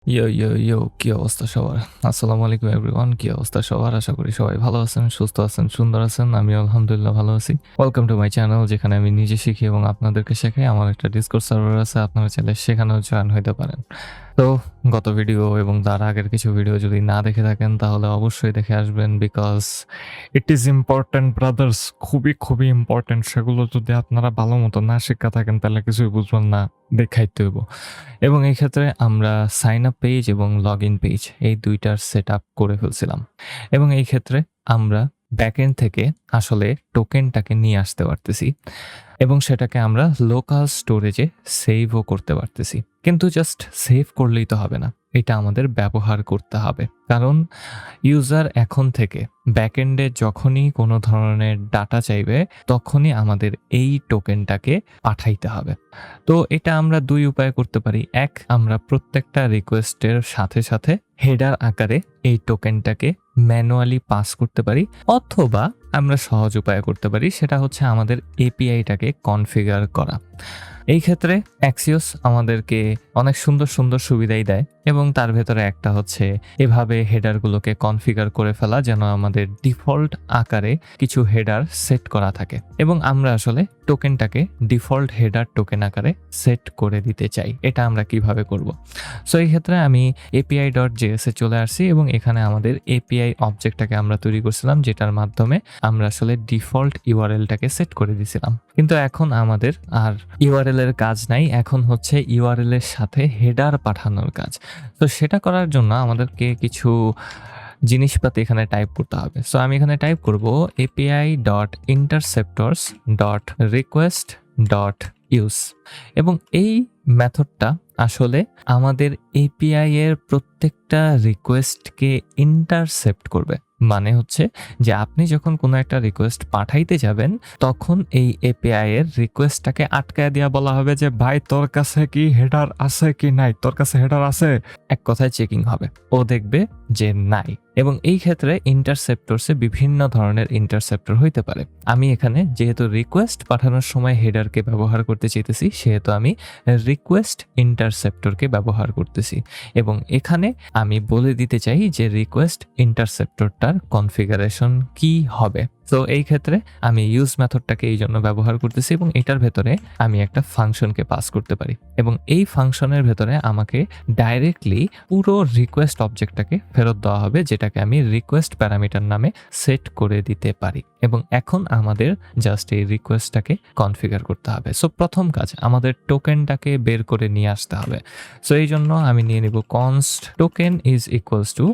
ইয়ো, কি অবস্থা সবার? আসসালামু আলাইকুম এভরিওয়ান। কি অবস্থা সবার? আশা করি সবাই ভালো আছেন, সুস্থ আছেন, সুন্দর আছেন। আমি আলহামদুলিল্লাহ ভালো আছি। ওয়েলকাম টু মাই চ্যানেল, যেখানে আমি নিজে শিখি এবং আপনাদেরকে শেখাই। আমার একটা ডিসকর্ড সার্ভার আছে, আপনারা চাইলে সেখানেও জয়েন হইতে পারেন। তো গত ভিডিও এবং তার আগের কিছু ভিডিও যদি না দেখে থাকেন তাহলে অবশ্যই দেখে আসবেন, because it is important brothers. খুবই ইম্পর্ট্যান্ট। সেগুলো যদি আপনারা ভালো মতো না শিক্ষা থাকেন তাহলে কিছুই বুঝবেন না, দেখাইতে হইব। এবং এই ক্ষেত্রে আমরা সাইন আপ পেজ এবং লগ ইন পেজ এই দুইটার সেট আপ করে ফেলছিলাম। এবং এই ক্ষেত্রে আমরা ব্যাকএন্ড থেকে আসলে টোকেনটাকে নিয়ে আসতে পারতেছি এবং সেটাকে আমরা লোকাল স্টোরেজে সেভও করতে পারতেছি। কিন্তু জাস্ট সেভ করলেই তো হবে না, এটা আমাদের ব্যবহার করতে হবে। কারণ ইউজার এখন থেকে ব্যাকএন্ডে যখনই কোনো ধরনের ডাটা চাইবে তখনই আমাদের এই টোকেনটাকে পাঠাইতে হবে। তো এটা আমরা দুই উপায়ে করতে পারি। এক, আমরা প্রত্যেকটা রিকোয়েস্টের সাথে সাথে হেডার আকারে এই টোকেনটাকে ম্যানুয়ালি পাস করতে পারি, অথবা আমরা সহজ উপায়ে করতে পারি, সেটা হচ্ছে আমাদের এপিআইটাকে কনফিগার করা। এই ক্ষেত্রে অ্যাক্সিওস আমাদেরকে অনেক সুন্দর সুবিধাই দেয় এবং তার ভেতরে একটা হচ্ছে এভাবে হেডারগুলোকে কনফিগার করে ফেলা যেন আমাদের ডিফল্ট আকারে কিছু হেডার সেট করা থাকে এবং আমরা আসলে টোকেনটাকে ডিফল্ট হেডার টোকেন আকারে সেট করে দিতে চাই। এটা আমরা কিভাবে করব? সো এই ক্ষেত্রে আমি api.js এ চলে আসছি এবং এখানে আমাদের এপিআই অবজেক্টটাকে আমরা তৈরি করছিলাম, যেটার মাধ্যমে আমরা আসলে ডিফল্ট ইউআরএলটাকে সেট করে দিয়েছিলাম। কিন্তু এখন আমাদের আর ইউআরএল এর কাজ নাই, এখন হচ্ছে ইউআরএল এর সাথে হেডার পাঠানোর কাজ। তো সেটা করার জন্য আমাদেরকে কিছু জিনিসপাতি এখানে টাইপ করতে হবে। সো আমি এখানে টাইপ করব api.interceptors.request.use এবং এই মেথডটা আসলে আমাদের এপিআই এর প্রত্যেকটা রিকোয়েস্টকে ইন্টারসেপ্ট করবে। মানে হচ্ছে যে আপনি যখন কোনো একটা রিকোয়েস্ট পাঠাইতে যাবেন তখন এই এপিআই এর রিকোয়েস্টটাকে আটকায় দেওয়া, বলা হবে যে ভাই তোর কাছে কি হেডার আছে কি নাই, তোর কাছে হেডার আছে, এক কথায় চেকিং হবে। ও দেখবে যে নাই। এবং এই ক্ষেত্রে ইন্টারসেপ্টরসে বিভিন্ন ধরনের ইন্টারসেপ্টর হইতে পারে। আমি এখানে যেহেতু রিকোয়েস্ট পাঠানোর সময় হেডারকে ব্যবহার করতে চাইতেছি, সেহেতু আমি রিকোয়েস্ট ইন্টারসেপ্টরকে ব্যবহার করতেছি এবং এখানে আমি বলে দিতে চাই যে রিকোয়েস্ট ইন্টারসেপ্টরটার কনফিগারেশন কি হবে। তো এই ক্ষেত্রে আমি ইউজ মেথডটাকে এই জন্য ব্যবহার করতেছি এবং এটার ভেতরে আমি একটা ফাংশনকে পাস করতে পারি এবং এই ফাংশনের ভেতরে আমাকে ডাইরেক্টলি পুরো রিকোয়েস্ট অবজেক্টটাকে ফেরত দেওয়া হবে, যেটাকে আমি রিকোয়েস্ট প্যারামিটার নামে সেট করে দিতে পারি। এবং এখন আমাদের জাস্ট এই রিকোয়েস্টটাকে কনফিগার করতে হবে। সো প্রথম কাজ, আমাদের টোকেনটাকে বের করে নিয়ে আসতে হবে। সো এই জন্য আমি নিয়ে নিব const token is equals to,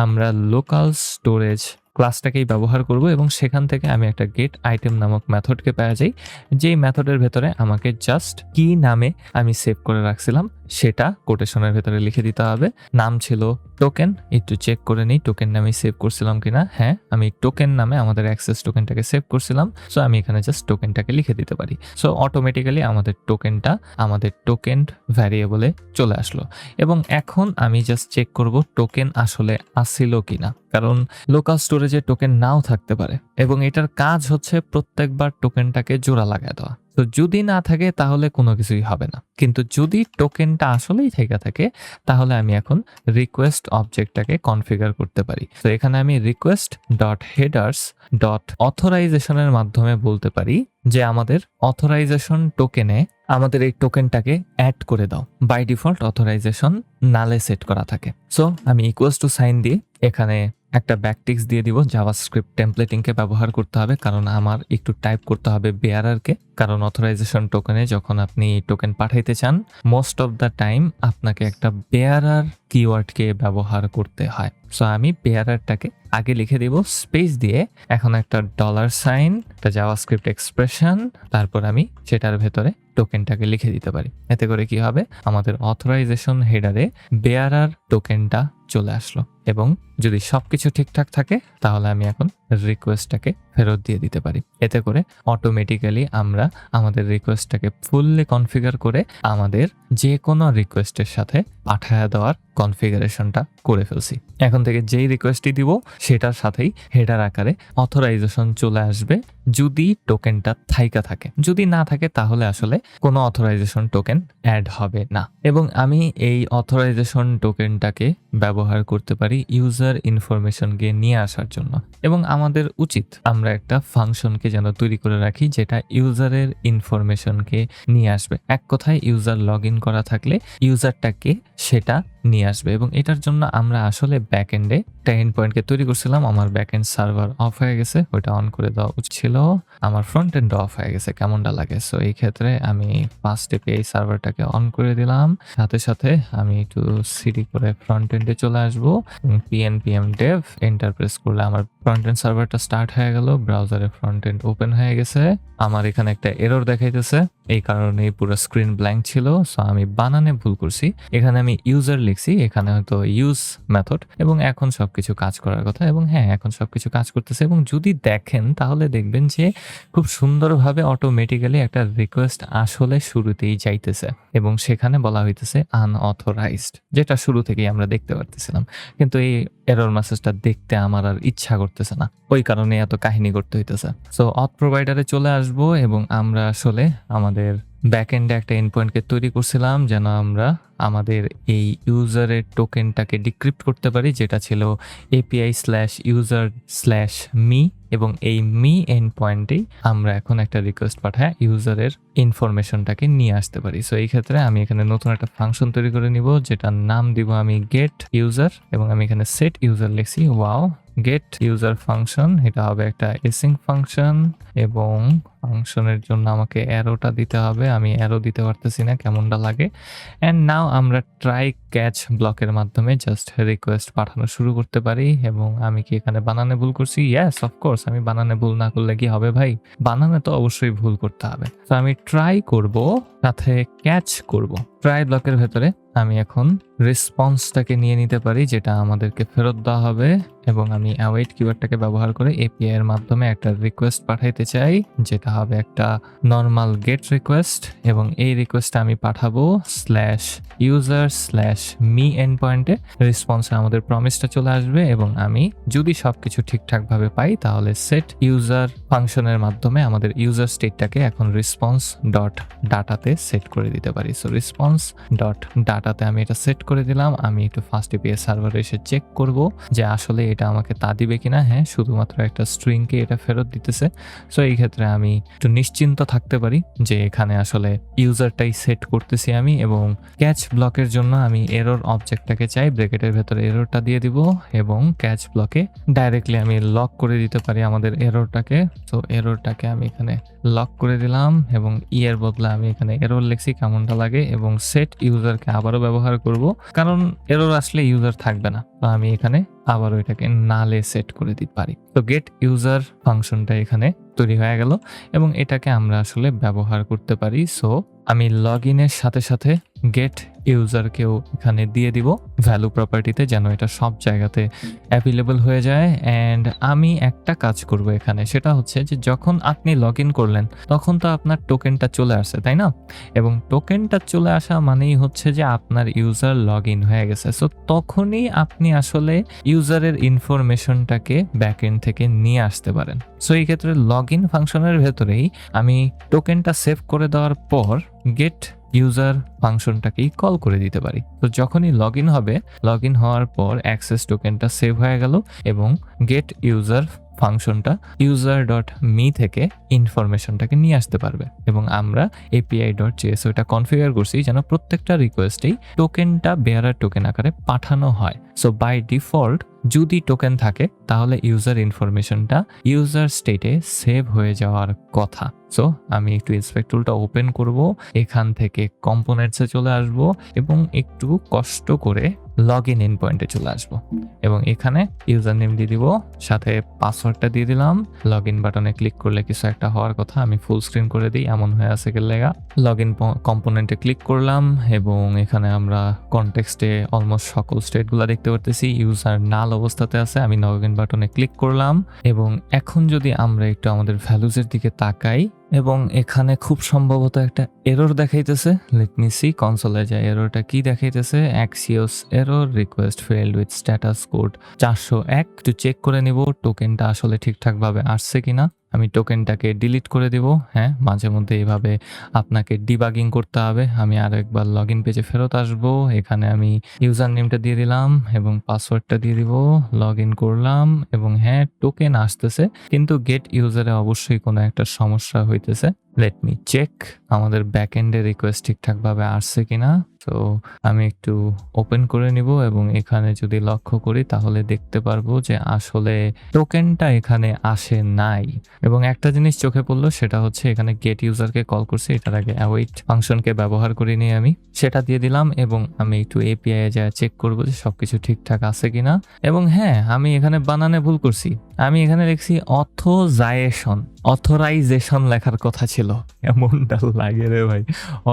আমরা লোকাল স্টোরেজ ক্লাসটাকেই ব্যবহার করব এবং সেখান থেকে আমি একটা গেট আইটেম নামক মেথডকে পেয়ে যাই, যেই মেথডের ভেতরে আমাকে জাস্ট কি নামে আমি সেভ করে রাখছিলাম সেটা কোটেশনের ভেতরে লিখে দিতে হবে। নাম ছিল টোকেন, একটু চেক করে নিই টোকেন নামে সেভ করছিলাম কিনা। হ্যাঁ, আমি টোকেন নামে আমাদের অ্যাক্সেস টোকেনটাকে সেভ করছিলাম। সো আমি এখানে জাস্ট টোকেনটাকে লিখে দিতে পারি। সো অটোমেটিক্যালি আমাদের টোকেনটা আমাদের টোকেন ভ্যারিয়েবলে চলে আসলো এবং এখন আমি জাস্ট চেক করব টোকেন আসলে আসিল কিনা, কারণ লোকাল স্টোরেজে টোকেন নাও থাকতে পারে এবং এটার কাজ হচ্ছে প্রত্যেকবার টোকেনটাকে জোড়া লাগায় দেওয়া। তো যদি না থাকে তাহলে কোনো কিছুই হবে না, কিন্তু যদি টোকেনটা আসলেই থেকে থাকে তাহলে আমি এখন রিকোয়েস্ট অবজেক্টটাকে কনফিগার করতে পারি। তো এখানে আমি রিকোয়েস্ট ডট হেডার্স ডট অথরাইজেশনের মাধ্যমে বলতে পারি যে আমাদের অথরাইজেশন টোকেনে আমাদের এই টোকেনটাকে অ্যাড করে দাও। বাই ডিফল্ট অথরাইজেশন নালে সেট করা থাকে। সো আমি ইকুয়ালস টু সাইন দিয়ে এখানে একটা ব্যাকটিক্স দিয়ে দিব। জাভাস্ক্রিপ্ট টেমপ্লেটিংকে ব্যবহার করতে হবে কারণ আমার একটু টাইপ করতে হবে বেয়ারারকে, কারণ অথরাইজেশন টোকেনে যখন আপনি টোকেন পাঠাইতে চান মোস্ট অফ দ্য টাইম আপনাকে একটা বেয়ারার কিওয়ার্ডকে ব্যবহার করতে হয়। সো আমি বেয়ারারটাকে আগে লিখে দিব স্পেস দিয়ে, এখন একটা $, একটা জাভাস্ক্রিপ্ট এক্সপ্রেশন, তারপর আমি সেটার ভেতরে টোকেনটাকে লিখে দিতে পারি। এতে করে কি হবে, আমাদের অথরাইজেশন হেডারে বেয়ারার টোকেনটা চলে আসলো এবং যদি সবকিছু ঠিকঠাক থাকে তাহলে আমি এখন রিকোয়েস্টটাকে ফেরত দিয়ে দিতে পারি। এতে করে অটোমেটিক্যালি আমরা আমাদের রিকোয়েস্টটাকে ফুললি কনফিগার করে আমাদের যে কোনো রিকোয়েস্টের সাথে পাঠায় দেওয়ার কনফিগারেশনটা করে ফেলছি। এখন থেকে যেই রিকোয়েস্টই দিব সেটার সাথেই হেডার আকারে অথরাইজেশন চলে আসবে যদি টোকেনটা থাইকা থাকে। যদি না থাকে তাহলে আসলে কোনো অথরাইজেশন টোকেন অ্যাড হবে না। এবং আমি এই অথরাইজেশন টোকেনটাকে ব্যবহার করতে পারি ইউজার ইনফরমেশনকে নিয়ে আসার জন্য। এবং আমাদের উচিত আমরা একটা ফাংশনকে যেন তৈরি করে রাখি যেটা ইউজারের ইনফরমেশনকে নিয়ে আসবে। এক কথায় ইউজার লগ ইন করা থাকলে ইউজারটাকে সেটা নিয়ে আসবে। এবং এটার জন্য আমরা আসলে ব্যাকএন্ডে একটা এন্ড পয়েন্টকে তৈরি করছিলাম। আমার ব্যাকএন্ড সার্ভার অফ হয়ে গেছে, ওইটা অন করে দেওয়া উচিত ছিল। আমার ফ্রন্ট এন্ড অফ হয়ে গেছে, কেমনটা লাগে? সো এই ক্ষেত্রে আমি ফার্স্ট স্টেপে এই সার্ভারটাকে অন করে দিলাম, সাথে সাথে আমি একটু সিডি করে ফ্রন্ট এন্ডে চলে আসবো। pnpm dev এন্টার প্রেস করলে আমার ফ্রন্ট এন্ড সার্ভারটা স্টার্ট হয়ে গেল, ব্রাউজারে ফ্রন্ট এন্ড ওপেন হয়ে গেছে। আমার এখানে একটা এরর দেখাইতেছে, এই কারণে পুরো স্ক্রিন ব্ল্যাঙ্ক ছিল। সো আমি বানানে ভুল করছি, এখানে আমি ইউজার লিখছি, এখানে হয়তো ইউজ মেথড। এবং এখন সবকিছু কাজ করার কথা, এবং হ্যাঁ এখন সবকিছু কাজ করতেছে। এবং যদি দেখেন তাহলে দেখবেন যে খুব সুন্দরভাবে অটোমেটিক্যালি একটা রিকোয়েস্ট আসলে শুরুতেই যাইতেছে এবং সেখানে বলা হইতেছে আনঅথরাইজড, যেটা শুরু থেকেই আমরা দেখতে পারতেছিলাম। কিন্তু এই এরর মেসেজটা দেখতে আমার আর ইচ্ছা করতেছে না, ওই কারণে এত কাহিনী করতে হইতেছে। সো অথ প্রোভাইডারে চলে আসবো এবং আমরা আসলে আমাদের ব্যাকএন্ডে একটা এন্ড পয়েন্টকে তৈরি করছিলাম যেন আমরা আমাদের এই ইউজারের টোকেনটাকে ডিক্রিপ্ট করতে পারি, যেটা ছিল API/user/me। এবং এই মি এন্ড পয়েন্টেই আমরা এখন একটা রিকোয়েস্ট পাঠায় ইউজারের ইনফরমেশনটাকে নিয়ে আসতে পারি। সো এই ক্ষেত্রে আমি এখানে নতুন একটা ফাংশন তৈরি করে নিব, যেটার নাম দিব আমি গেট ইউজার, এবং আমি এখানে সেট ইউজার লিখছি। ওয়াও, গেট ইউজার ফাংশন, এটা হবে একটা এসিং ফাংশন। এবং ফাংশনের জন্য আমাকে অ্যারোটা দিতে হবে, আমি অ্যারো দিতে পারতেছি না, কেমনটা লাগে। অ্যান্ড নাও আমরা ট্রাই ক্যাচ ব্লকের মাধ্যমে জাস্ট রিকোয়েস্ট পাঠানো শুরু করতে পারি। এবং আমি কি এখানে বানানে ভুল করছি? ইয়েস, অফকোর্স, আমি বানানে ভুল না করলে কি হবে ভাই? বানানে তো অবশ্যই ভুল করতে হবে। তো আমি ট্রাই করব, সাথে ক্যাচ করব। ট্রাই ব্লকের ভেতরে আমি এখন রেসপন্সটাকে নিয়ে নিতে পারি, যেটা আমাদেরকে ফেরত দেওয়া হবে। এবং আমি অ্যাওয়েট কিওয়ার্ডটাকে ব্যবহার করে এপিআই এর মাধ্যমে একটা রিকোয়েস্ট পাঠাইতে চাই, যেটা হবে একটা নর্মাল গেট রিকোয়েস্ট। এবং এই রিকোয়েস্টটা আমি পাঠাবো /user/me এন্ড পয়েন্টে। রেসপন্সে আমাদের প্রমিসটা চলে আসবে এবং আমি যদি সবকিছু ঠিকঠাক ভাবে পাই তাহলে সেট ইউজার ফাংশনের মাধ্যমে আমাদের ইউজার স্টেটটাকে এখন রেসপন্স ডট ডাটাতে সেট করে দিতে পারি। সো রেসপন্স ডট ডাটাতে আমি এটা সেট করে দিলাম। আমি একটু ফার্স্ট এপিআই সার্ভারে এসে চেক করব যে আসলে এটা আমাকে তা দিবে কিনা। হ্যাঁ, শুধুমাত্র একটা স্ট্রিংকে এটা ফেরত দিতেছে। সো এই ক্ষেত্রে আমি একটু নিশ্চিন্ত থাকতে পারি যে এখানে আসলে ইউজারটাই সেট করতেছি আমি। এবং ক্যাচ ব্লকের জন্য আমি এরর অবজেক্টটাকে চাই, ব্র্যাকেটের ভেতরে এররটা দিয়ে দিব এবং ক্যাচ ব্লকে ডাইরেক্টলি আমি লক করে দিতে পারি আমাদের এররটাকে। তো এররটাকে আমি এখানে লক করে দিলাম এবং এর বদলে আমি এখানে এরর লিখছি, কেমনটা লাগে। এবং সেট ইউজারকে আবারও ব্যবহার করব, কারণ এরর আসলে ইউজার থাকবে না। তো আমি এখানে আবারও এটাকে নালে সেট করে দিতে পারি। তো গেট ইউজার ফাংশনটা এখানে তৈরি হয়ে গেল এবং এটাকে আমরা আসলে ব্যবহার করতে পারি। সো আমি লগ ইনের সাথে সাথে গেট ইউজারকেও এখানে দিয়ে দিব ভ্যালু প্রপার্টিতে, যেন এটা সব জায়গাতে অ্যাভেলেবল হয়ে যায়। অ্যান্ড আমি একটা কাজ করব এখানে, সেটা হচ্ছে যে যখন আপনি লগ ইন করলেন তখন তো আপনার টোকেনটা চলে আসছে, তাই না? এবং টোকেনটা চলে আসা মানেই হচ্ছে যে আপনার ইউজার লগ ইন হয়ে গেছে। সো তখনই আপনি আসলে ইউজারের ইনফরমেশনটাকে ব্যাকএন্ড থেকে নিয়ে আসতে পারেন। সো এই ক্ষেত্রে লগ ইন ফাংশনের ভেতরেই আমি টোকেনটা সেভ করে দেওয়ার পর গেট ইউজার ফাংশনটাকেই কল করে দিতে পারি। তো যখনই লগ ইন হবে, লগ ইন হওয়ার পর অ্যাক্সেস টোকেনটা সেভ হয়ে গেল এবং গেট ইউজার ফাংশনটা user.me থেকে ইনফরমেশনটাকে নিয়ে আসতে পারবে। এবং আমরা API.js ওটা কনফিগার করছি যেন প্রত্যেকটা রিকোয়েস্টেই টোকেনটা বেয়ারার টোকেন আকারে পাঠানো হয়। সো বাই ডিফল্ট যদি টোকেন থাকে তাহলে ইউজার ইনফরমেশনটা ইউজার স্টেটে সেভ হয়ে যাওয়ার কথা। সো আমি একটু ইন্সপেক্ট টুলটা ওপেন করব, এখান থেকে কম্পোনেন্টসে চলে আসব এবং একটু কষ্ট করে লগ ইন এন্ড পয়েন্টে চলে আসবো এবং এখানে ইউজার নেম দিয়ে দিব, সাথে পাসওয়ার্ডটা দিয়ে দিলাম। লগ ইন বাটনে ক্লিক করলে কিছু একটা হওয়ার কথা, আমি ফুল স্ক্রিন করে দিই, এমন হয়ে আছে লেগা। লগ ইন কম্পোনেন্টে ক্লিক করলাম এবং এখানে আমরা কনটেক্সটে অলমোস্ট সকল স্টেটগুলো দেখতে পারতেছি। ইউজার নাল অবস্থাতে আছে, আমি লগ ইন বাটনে ক্লিক করলাম এবং এখন যদি আমরা একটু আমাদের ভ্যালুজের দিকে তাকাই, এবং এখানে খুব সম্ভবত একটা এরর দেখাইতেছে। লেট মি সি কনসোলে যায় এররটা কি দেখাইতেছে। Axios error request failed with status code 401। একটু চেক করে নিব টোকেনটা আসলে ঠিকঠাকভাবে আসছে কিনা। আমি টোকেনটাকে ডিলিট করে দিব। হ্যাঁ, মাঝে মধ্যে এইভাবে আপনাকে ডিবাগিং করতে হবে। আমি আরো একবার লগইন পেজে ফেরত আসবো। এখানে আমি ইউজার নেমটা দিয়ে দিলাম এবং পাসওয়ার্ডটা দিয়ে দিব। লগইন করলাম এবং হ্যাঁ, টোকেন আসতেছে, কিন্তু গেট ইউজারে অবশ্যই কোনো একটা সমস্যা হইতেছে। লেট মি চেক আমাদের ব্যাকএন্ডে রিকোয়েস্ট ঠিকঠাকভাবে আসছে কিনা। তো আমি একটু ওপেন করে নিব এবং এখানে যদি লক্ষ্য করি তাহলে দেখতে পারবো যে আসলে টোকেনটা এখানে আসে নাই। এবং একটা জিনিস চোখে পড়লো, সেটা হচ্ছে এখানে গেট ইউজারকে কল করছি, এটার আগে অ্যাওয়েট ফাংশনকে ব্যবহার করিনি আমি, সেটা দিয়ে দিলাম এবং আমি একটু এপিআই এ যা চেক করবো যে সবকিছু ঠিকঠাক আছে কিনা। এবং হ্যাঁ, আমি এখানে বানানে ভুল করছি। আমি এখানে লিখছি অথরাইজেশন লেখার কথা ছিল। এমনটা লাগে রে ভাই,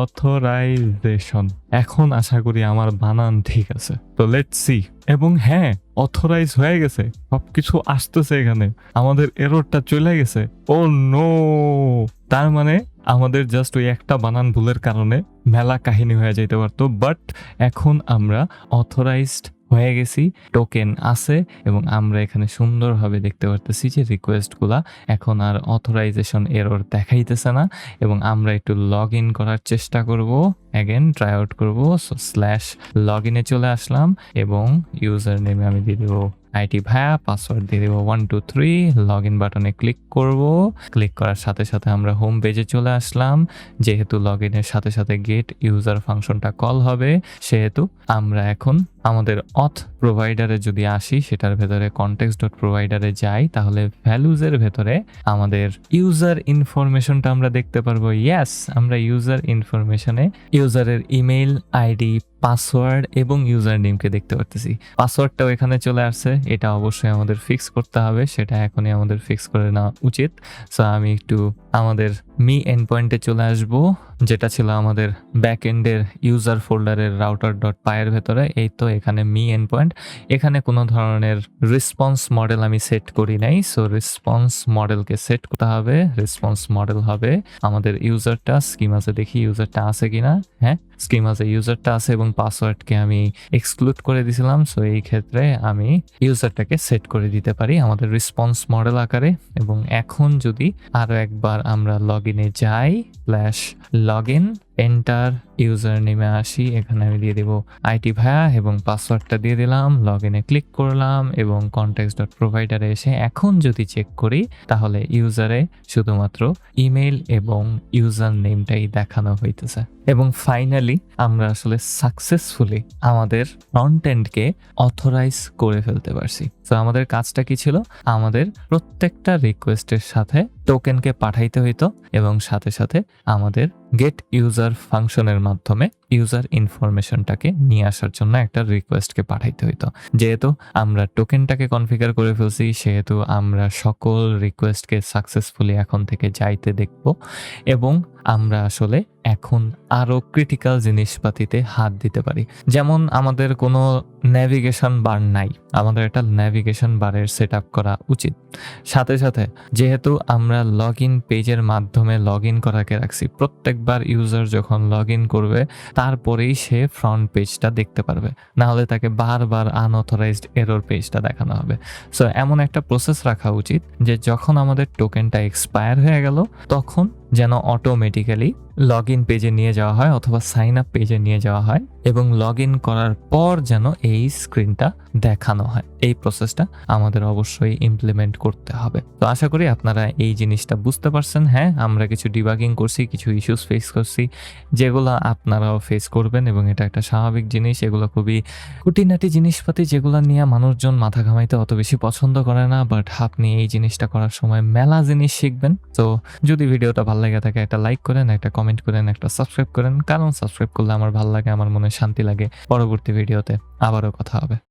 অথরাইজেশন। এখন আশা করি আমার বানান ঠিক আছে। তো লেটস সি। এবং হ্যাঁ, অথরাইজ হয়ে গেছে, সবকিছু আসতেছে এখানে, আমাদের এররটা চলে গেছে। ও নো, তার মানে আমাদের জাস্ট ওই একটা বানান ভুলের কারণে মেলা কাহিনী হয়ে যাইতে পারতো। বাট এখন আমরা অথরাইজড হয়ে গেছি, টোকেন আছে এবং আমরা এখানে সুন্দরভাবে দেখতে পারতেছি যে রিকোয়েস্টগুলা এখন আর অথরাইজেশন এরর দেখাইতেছে না। এবং আমরা একটু লগ ইন করার চেষ্টা করব, অ্যাগেন ট্রাই আউট করবো। সো স্ল্যাশ লগ ইনে চলে আসলাম এবং ইউজার নেমে আমি দিয়ে দেবো আইটি ভায়া, পাসওয়ার্ড দিয়ে দেবো 123, লগ ইন বাটনে ক্লিক করব। ক্লিক করার সাথে সাথে আমরা হোম পেজে চলে আসলাম। যেহেতু লগ ইনের সাথে সাথে গেট ইউজার ফাংশনটা কল হবে, সেহেতু আমরা এখন আমাদের অথ প্রোভাইডারে যদি আসি, সেটার ভেতরে context.provider-এ যাই, তাহলে ভ্যালুজের ভেতরে আমাদের ইউজার ইনফরমেশনটা আমরা দেখতে পারবো। ইয়েস, আমরা ইউজার ইনফরমেশনে ইউজারের ইমেইল আইডি, পাসওয়ার্ড এবং ইউজার নেমকে দেখতে পারতেছি। পাসওয়ার্ডটাও এখানে চলে আসছে, এটা অবশ্যই আমাদের ফিক্স করতে হবে, সেটা এখনই আমাদের ফিক্স করে নেওয়া উচিত। সো আমি একটু আমাদের মি এন্ড পয়েন্টে চলে আসব, যেটা ছিল আমাদের ব্যাক এন্ডের ইউজার ফোল্ডারের router.py এর ভেতরে। এই তো এখানে মি এন্ড পয়েন্ট। এখানে কোনো ধরনের রেসপন্স মডেল আমি সেট করি নাই। সো রেসপন্স মডেলকে সেট করতে হবে। রেসপন্স মডেল হবে আমাদের ইউজারটা। স্কিমাসে দেখি ইউজারটা আছে কিনা। হ্যাঁ, স্কিমাসে ইউজারটা আছে এবং পাসওয়ার্ডকে আমি এক্সক্লুড করে দিয়েছিলাম। সো এই ক্ষেত্রে আমি ইউজারটাকে সেট করে দিতে পারি আমাদের রেসপন্স মডেল আকারে। এবং এখন যদি আরো একবার আমরা লগ ইনে যাই, লগ ইন, এন্টার, ইউজার নেমে আসি, এখানে আমি দিয়ে দেবো আইটি ভায়া এবং পাসওয়ার্ডটা দিয়ে দিলাম। লগ ইনে ক্লিক করলাম এবং context.provider-এ এসে এখন যদি চেক করি, তাহলে ইউজারে শুধুমাত্র ইমেল এবং ইউজার নেমটাই দেখানো হইতেছে। এবং ফাইনালি আমরা আসলে সাকসেসফুলি আমাদের ফ্রন্ট এন্ডকে অথরাইজ করে ফেলতে পারছি। তো আমাদের কাজটা কি ছিল? আমাদের প্রত্যেকটা রিকোয়েস্টের সাথে টোকেনকে পাঠাইতে হইতো এবং সাথে সাথে আমাদের গেট ইউজার ফাংশনের মাধ্যমে ইউজার ইনফরমেশনটাকে নিয়ে আসার জন্য একটা রিকোয়েস্টকে পাঠাইতে হইতো। যেহেতু আমরা টোকেনটাকে কনফিগার করে ফেলছি, সেহেতু আমরা সকল রিকোয়েস্টকে সাকসেসফুলি এখন থেকে যাইতে দেখব এবং আমরা আসলে এখন আরো ক্রিটিক্যাল জিনিসপাতিতে হাত দিতে পারি। যেমন আমাদের কোনো ন্যাভিগেশন বার নাই, আমাদের একটা ন্যাভিগেশন বারের সেট আপ করা উচিত। সাথে সাথে যেহেতু আমরা লগ ইন পেজের মাধ্যমে লগ ইন করাকে রাখছি, প্রত্যেকবার ইউজার যখন লগ ইন করবে তারপরেই সে ফ্রন্ট পেজটা দেখতে পারবে, না হলে তাকে বারবার আনঅথরাইজড এরর পেজটা দেখানো হবে। সো এমন একটা প্রসেস রাখা উচিত যে যখন আমাদের টোকেনটা এক্সপায়ার হয়ে গেল, তখন যেন অটোমেটিক্যালি লগ ইন পেজে নিয়ে যাওয়া হয় অথবা সাইন আপ পেজে নিয়ে যাওয়া হয় এবং লগ ইন করার পর যেন এই স্ক্রিনটা দেখানো হয়। এই প্রসেসটা আমাদের অবশ্যই ইমপ্লিমেন্ট করতে হবে। তো আশা করি আপনারা এই জিনিসটা বুঝতে পারছেন। হ্যাঁ, আমরা কিছু ডিবাগিং করছি, কিছু ইস্যুস ফেস করছি, যেগুলো আপনারাও ফেস করবেন এবং এটা একটা স্বাভাবিক জিনিস। এগুলো খুবই খুঁটিনাটি জিনিসপাতি, যেগুলো নিয়ে মানুষজন মাথা ঘামাইতে অত বেশি পছন্দ করে না, বাট আপনি এই জিনিসটা করার সময় মেলা জিনিস শিখবেন। তো যদি ভিডিওটা ভালো লাগে থাকে, একটা লাইক করেন, একটা কমেন্ট করেন, একটা সাবস্ক্রাইব করেন, কারণ সাবস্ক্রাইব করলে আমার ভালো লাগে, আমার মনে শান্তি লাগে। পরবর্তী ভিডিওতে আবারও কথা হবে।